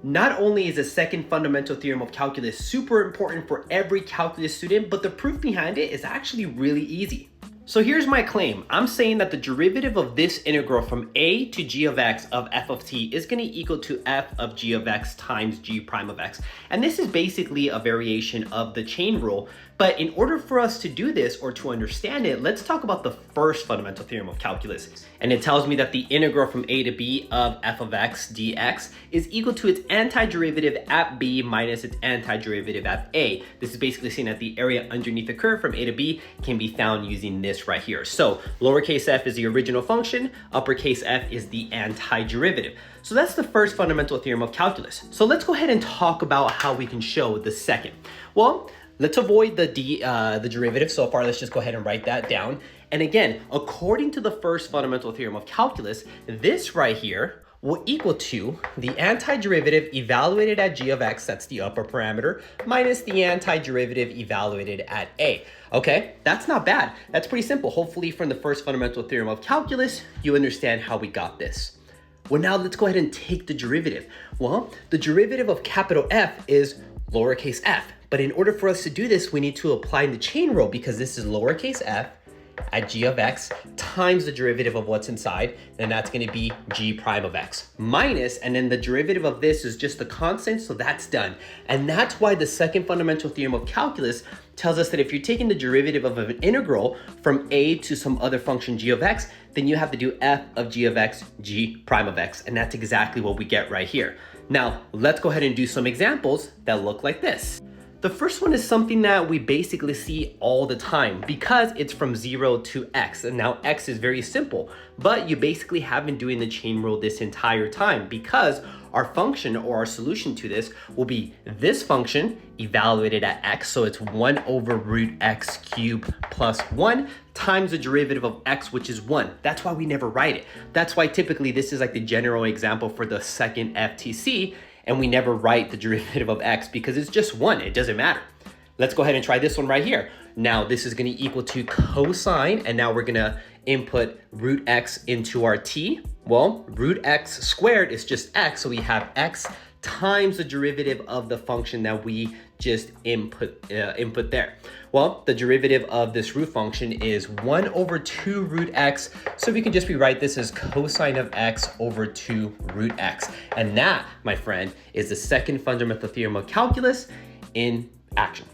Not only is the second fundamental theorem of calculus super important for every calculus student, but the proof behind it is actually really easy. So here's my claim. I'm saying that the derivative of this integral from a to g of x of f of t is going to equal to f of g of x times g prime of x. And this is basically a variation of the chain rule. But in order for us to do this or to understand it, let's talk about the first fundamental theorem of calculus. And it tells me that the integral from a to b of f of x dx is equal to its antiderivative at b minus its antiderivative at a. This is basically saying that the area underneath the curve from a to b can be found using this right here. So lowercase f is the original function, uppercase f is the antiderivative. So that's the first fundamental theorem of calculus. So let's go ahead and talk about how we can show the second. Well, let's avoid the derivative so far. Let's just go ahead and write that down. And again, according to the first fundamental theorem of calculus, this right here will equal to the antiderivative evaluated at g of x, that's the upper parameter, minus the antiderivative evaluated at a. Okay, that's not bad. That's pretty simple. Hopefully from the first fundamental theorem of calculus, you understand how we got this. Well, now let's go ahead and take the derivative. Well, the derivative of capital F is lowercase f. But in order for us to do this, we need to apply the chain rule because this is lowercase f at g of x times the derivative of what's inside, and that's going to be g prime of x minus, and then the derivative of this is just the constant, so that's done. And that's why the second fundamental theorem of calculus tells us that if you're taking the derivative of an integral from a to some other function g of x, then you have to do f of g of x, g prime of x, and that's exactly what we get right here. Now, let's go ahead and do some examples that look like this. The first one is something that we basically see all the time because it's from 0 to x. And now x is very simple, but you basically have been doing the chain rule this entire time because our function or our solution to this will be this function evaluated at x. So it's 1 over root x cubed plus 1 times the derivative of x, which is 1. That's why we never write it. That's why typically this is like the general example for the second FTC. And we never write the derivative of x because it's just 1, it doesn't matter. Let's go ahead and try this one right here. Now this is gonna equal to cosine, and now we're gonna input root x into our t. Well, root x squared is just x, so we have x times the derivative of the function that we just input there. Well, the derivative of this root function is 1 over 2 root x, so we can just rewrite this as cosine of x over 2 root x. And that, my friend, is the second fundamental theorem of calculus in action.